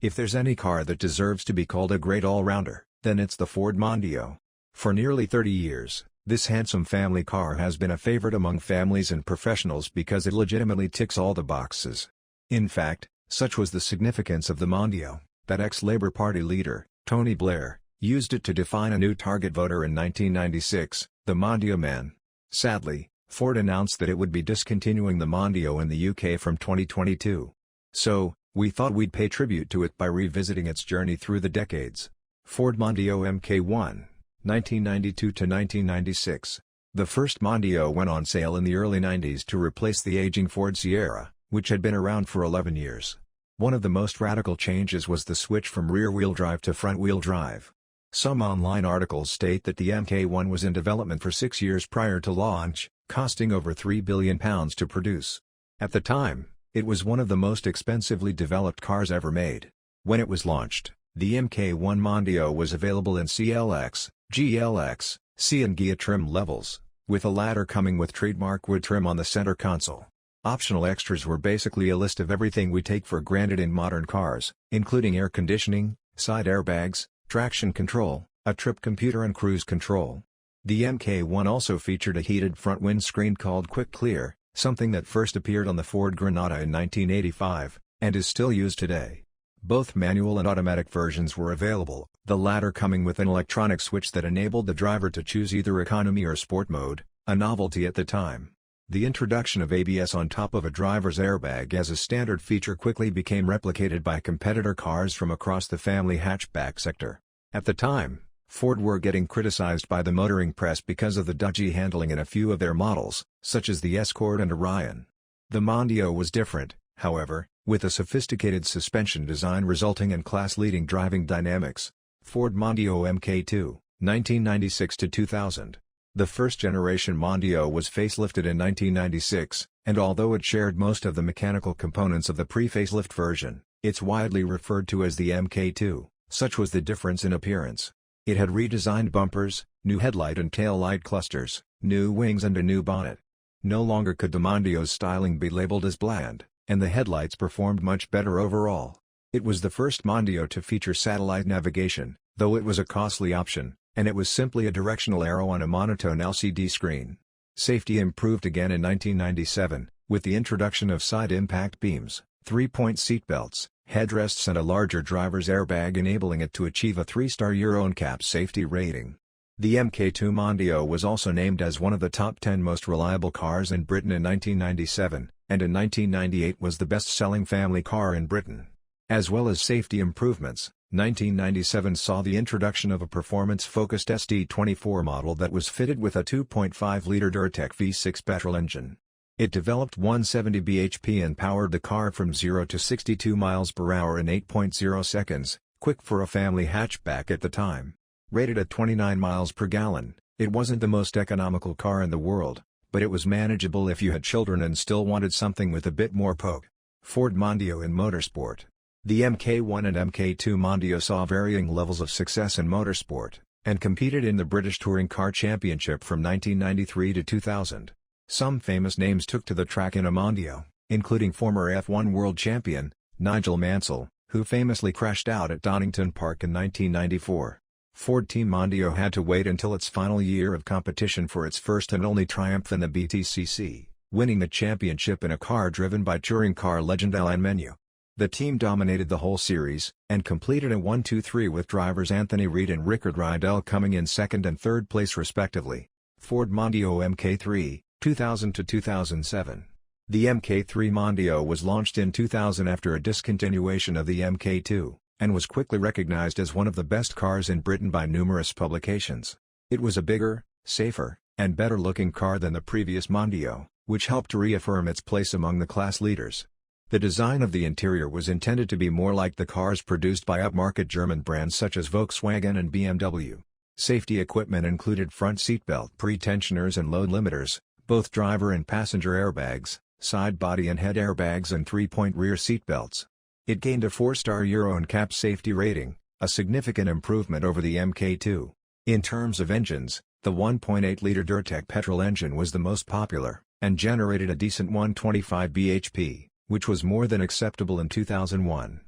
If there's any car that deserves to be called a great all-rounder, then it's the Ford Mondeo. For nearly 30 years, this handsome family car has been a favorite among families and professionals because it legitimately ticks all the boxes. In fact, such was the significance of the Mondeo, that ex-Labour Party leader, Tony Blair, used it to define a new target voter in 1996, the Mondeo Man. Sadly, Ford announced that it would be discontinuing the Mondeo in the UK from 2022. So, we thought we'd pay tribute to it by revisiting its journey through the decades. Ford Mondeo Mk1, 1992 to 1996. The first Mondeo went on sale in the early 90s to replace the aging Ford Sierra, which had been around for 11 years. One of the most radical changes was the switch from rear-wheel drive to front-wheel drive. Some online articles state that the Mk1 was in development for 6 years prior to launch, costing over £3 billion to produce. At the time, it was one of the most expensively developed cars ever made. When it was launched, the Mk1 Mondeo was available in CLX, GLX, C and Ghia trim levels, with the latter coming with trademark wood trim on the center console. Optional extras were basically a list of everything we take for granted in modern cars, including air conditioning, side airbags, traction control, a trip computer and cruise control. The Mk1 also featured a heated front windscreen called Quick Clear, something that first appeared on the Ford Granada in 1985, and is still used today. Both manual and automatic versions were available, the latter coming with an electronic switch that enabled the driver to choose either economy or sport mode, a novelty at the time. The introduction of ABS on top of a driver's airbag as a standard feature quickly became replicated by competitor cars from across the family hatchback sector. At the time, Ford were getting criticized by the motoring press because of the dodgy handling in a few of their models, such as the Escort and Orion. The Mondeo was different, however, with a sophisticated suspension design resulting in class-leading driving dynamics. Ford Mondeo Mk2, 1996 to 2000. The first-generation Mondeo was facelifted in 1996, and although it shared most of the mechanical components of the pre-facelift version, it's widely referred to as the Mk2, such was the difference in appearance. It had redesigned bumpers, new headlight and tail light clusters, new wings and a new bonnet. No longer could the Mondeo's styling be labeled as bland, and the headlights performed much better overall. It was the first Mondeo to feature satellite navigation, though it was a costly option, and it was simply a directional arrow on a monotone LCD screen. Safety improved again in 1997, with the introduction of side impact beams, 3-point seatbelts, headrests and a larger driver's airbag, enabling it to achieve a 3-star Euro NCAP safety rating. The Mk2 Mondeo was also named as one of the top 10 most reliable cars in Britain in 1997, and in 1998 was the best-selling family car in Britain. As well as safety improvements, 1997 saw the introduction of a performance-focused SD24 model that was fitted with a 2.5-liter Durtec V6 petrol engine. It developed 170 bhp and powered the car from 0 to 62 miles per hour in 8.0 seconds, quick for a family hatchback at the time. Rated at 29 miles per gallon, it wasn't the most economical car in the world, but it was manageable if you had children and still wanted something with a bit more poke. Ford Mondeo in motorsport. The Mk1 and Mk2 Mondeo saw varying levels of success in motorsport, and competed in the British Touring Car Championship from 1993 to 2000. Some famous names took to the track in a Mondeo, including former F1 world champion, Nigel Mansell, who famously crashed out at Donington Park in 1994. Ford Team Mondeo had to wait until its final year of competition for its first and only triumph in the BTCC, winning the championship in a car driven by touring car legend Alain Menu. The team dominated the whole series, and completed a 1-2-3 with drivers Anthony Reid and Rickard Rydell coming in second and third place respectively. Ford Mondeo Mk3, 2000 to 2007. The Mk3 Mondeo was launched in 2000 after a discontinuation of the Mk2, and was quickly recognized as one of the best cars in Britain by numerous publications. It was a bigger, safer, and better-looking car than the previous Mondeo, which helped to reaffirm its place among the class leaders. The design of the interior was intended to be more like the cars produced by upmarket German brands such as Volkswagen and BMW. Safety equipment included front seatbelt pre-tensioners and load limiters, both driver and passenger airbags, side body and head airbags and 3-point rear seatbelts. It gained a 4-star Euro NCAP safety rating, a significant improvement over the Mk2. In terms of engines, the 1.8-liter Durtec petrol engine was the most popular, and generated a decent 125 bhp, which was more than acceptable in 2001.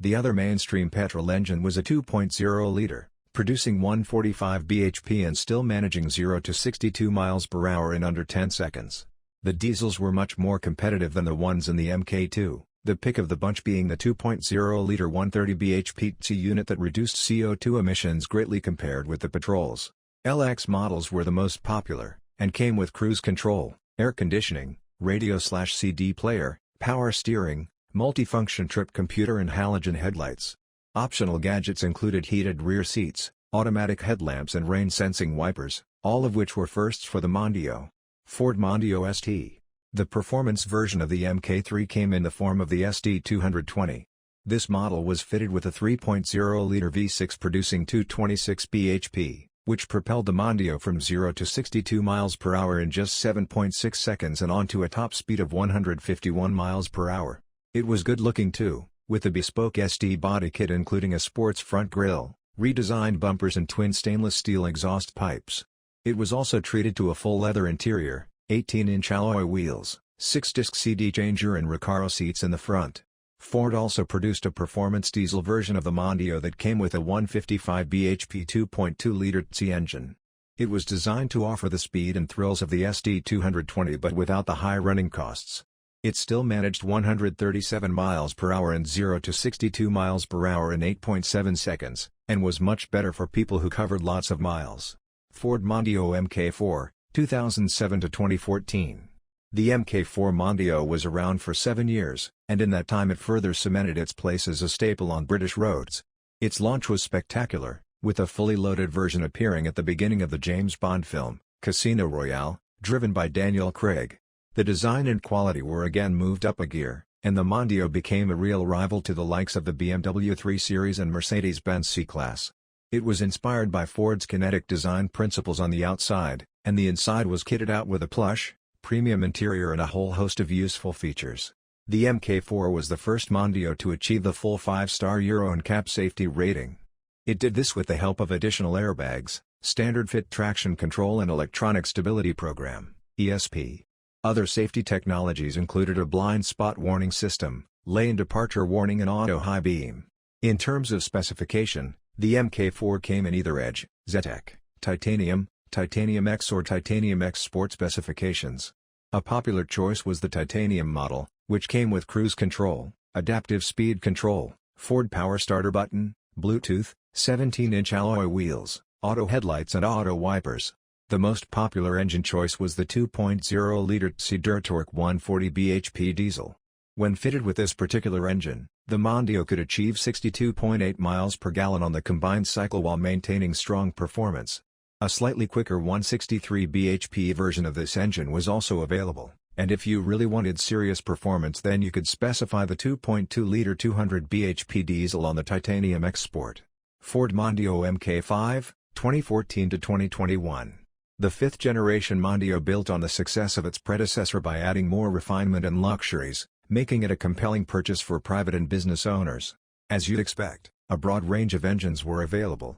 The other mainstream petrol engine was a 2.0-liter, producing 145 bhp and still managing 0 to 62 miles per hour in under 10 seconds. The diesels were much more competitive than the ones in the Mk2, the pick of the bunch being the 2.0-liter 130 bhp unit that reduced CO2 emissions greatly compared with the petrols. LX models were the most popular, and came with cruise control, air conditioning, radio/CD player, power steering, multifunction trip computer and halogen headlights. Optional gadgets included heated rear seats, automatic headlamps and rain-sensing wipers, all of which were firsts for the Mondeo. Ford Mondeo ST. The performance version of the Mk3 came in the form of the SD220. This model was fitted with a 3.0-liter V6 producing 226 bhp, which propelled the Mondeo from 0 to 62 miles per hour in just 7.6 seconds and onto a top speed of 151 miles per hour. It was good looking too, with the bespoke SD body kit including a sports front grille, redesigned bumpers and twin stainless steel exhaust pipes. It was also treated to a full leather interior, 18-inch alloy wheels, 6-disc CD changer and Recaro seats in the front. Ford also produced a performance diesel version of the Mondeo that came with a 155 bhp 2.2-liter TSI engine. It was designed to offer the speed and thrills of the SD220 but without the high running costs. It still managed 137 miles per hour and 0 to 62 miles per hour in 8.7 seconds, and was much better for people who covered lots of miles. Ford Mondeo Mk4, 2007 to 2014. The Mk4 Mondeo was around for 7 years, and in that time it further cemented its place as a staple on British roads. Its launch was spectacular, with a fully loaded version appearing at the beginning of the James Bond film, Casino Royale, driven by Daniel Craig. The design and quality were again moved up a gear, and the Mondeo became a real rival to the likes of the BMW 3 Series and Mercedes-Benz C-Class. It was inspired by Ford's kinetic design principles on the outside, and the inside was kitted out with a plush, premium interior and a whole host of useful features. The Mk4 was the first Mondeo to achieve the full 5-star Euro NCAP safety rating. It did this with the help of additional airbags, standard fit traction control and electronic stability program, ESP. Other safety technologies included a blind spot warning system, lane departure warning and auto high beam. In terms of specification, the Mk4 came in either Edge, Zetec, Titanium, Titanium X or Titanium X Sport specifications. A popular choice was the Titanium model, which came with cruise control, adaptive speed control, Ford power starter button, Bluetooth, 17-inch alloy wheels, auto headlights and auto wipers. The most popular engine choice was the 2.0-liter TSI Durtorque 140 bhp diesel. When fitted with this particular engine, the Mondeo could achieve 62.8 miles per gallon on the combined cycle while maintaining strong performance. A slightly quicker 163 bhp version of this engine was also available, and if you really wanted serious performance then you could specify the 2.2-liter 200 bhp diesel on the Titanium X Sport. Ford Mondeo Mk5, 2014 to 2021. The fifth-generation Mondeo built on the success of its predecessor by adding more refinement and luxuries, making it a compelling purchase for private and business owners. As you'd expect, a broad range of engines were available.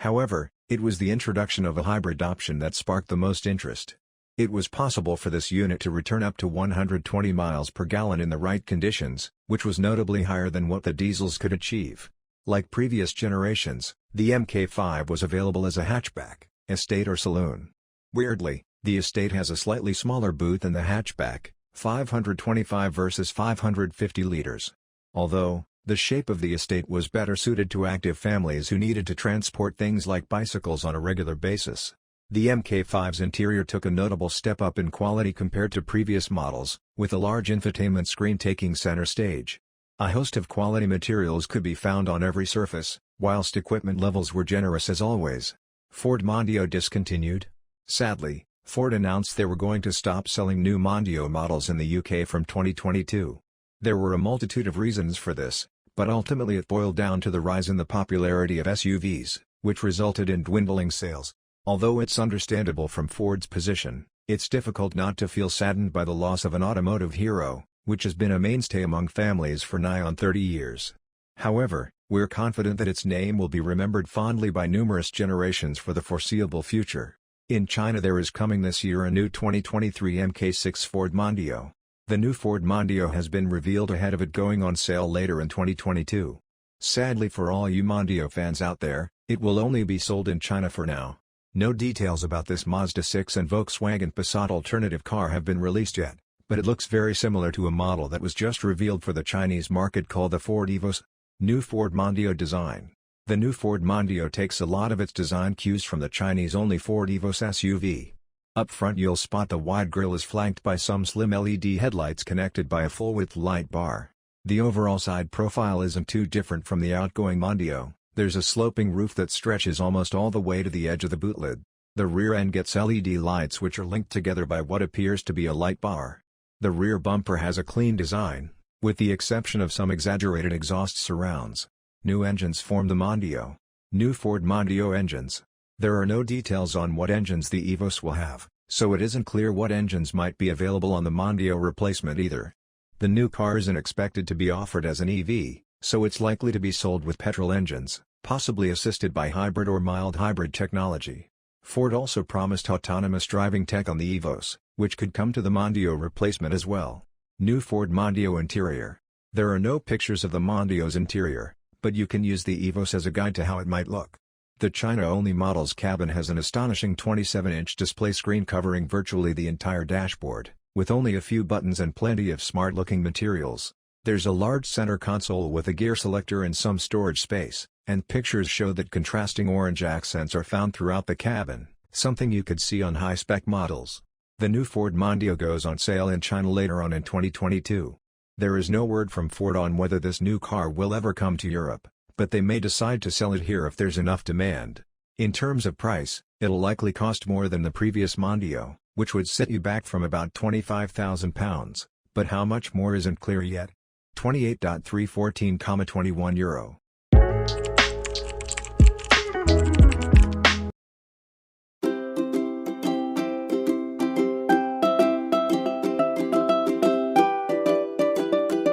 However, it was the introduction of a hybrid option that sparked the most interest. It was possible for this unit to return up to 120 miles per gallon in the right conditions, which was notably higher than what the diesels could achieve. Like previous generations, the Mk5 was available as a hatchback, estate or saloon. Weirdly, the estate has a slightly smaller boot than the hatchback, 525 versus 550 liters. Although, the shape of the estate was better suited to active families who needed to transport things like bicycles on a regular basis. The Mk5's interior took a notable step up in quality compared to previous models, with a large infotainment screen taking center stage. A host of quality materials could be found on every surface, whilst equipment levels were generous as always. Ford Mondeo discontinued. Sadly, Ford announced they were going to stop selling new Mondeo models in the UK from 2022. There were a multitude of reasons for this, but ultimately it boiled down to the rise in the popularity of SUVs, which resulted in dwindling sales. Although it's understandable from Ford's position, it's difficult not to feel saddened by the loss of an automotive hero, which has been a mainstay among families for nigh on 30 years. However, we're confident that its name will be remembered fondly by numerous generations for the foreseeable future. In China there is coming this year a new 2023 Mk6 Ford Mondeo. The new Ford Mondeo has been revealed ahead of it going on sale later in 2022. Sadly for all you Mondeo fans out there, it will only be sold in China for now. No details about this Mazda 6 and Volkswagen Passat alternative car have been released yet, but it looks very similar to a model that was just revealed for the Chinese market called the Ford Evos. New Ford Mondeo design. The new Ford Mondeo takes a lot of its design cues from the Chinese-only Ford Evos SUV. Up front you'll spot the wide grille is flanked by some slim LED headlights connected by a full-width light bar. The overall side profile isn't too different from the outgoing Mondeo. There's a sloping roof that stretches almost all the way to the edge of the boot lid. The rear end gets LED lights which are linked together by what appears to be a light bar. The rear bumper has a clean design, with the exception of some exaggerated exhaust surrounds. New engines form the Mondeo. New Ford Mondeo engines. There are no details on what engines the Evos will have, so it isn't clear what engines might be available on the Mondeo replacement either. The new car isn't expected to be offered as an EV, so it's likely to be sold with petrol engines, possibly assisted by hybrid or mild hybrid technology. Ford also promised autonomous driving tech on the Evos, which could come to the Mondeo replacement as well. New Ford Mondeo interior. There are no pictures of the Mondeo's interior, but you can use the Evos as a guide to how it might look. The China-only model's cabin has an astonishing 27-inch display screen covering virtually the entire dashboard, with only a few buttons and plenty of smart-looking materials. There's a large center console with a gear selector and some storage space, and pictures show that contrasting orange accents are found throughout the cabin, something you could see on high-spec models. The new Ford Mondeo goes on sale in China later on in 2022. There is no word from Ford on whether this new car will ever come to Europe, but they may decide to sell it here if there's enough demand. In terms of price, it'll likely cost more than the previous Mondeo, which would set you back from about £25,000, but how much more isn't clear yet. €28,314,21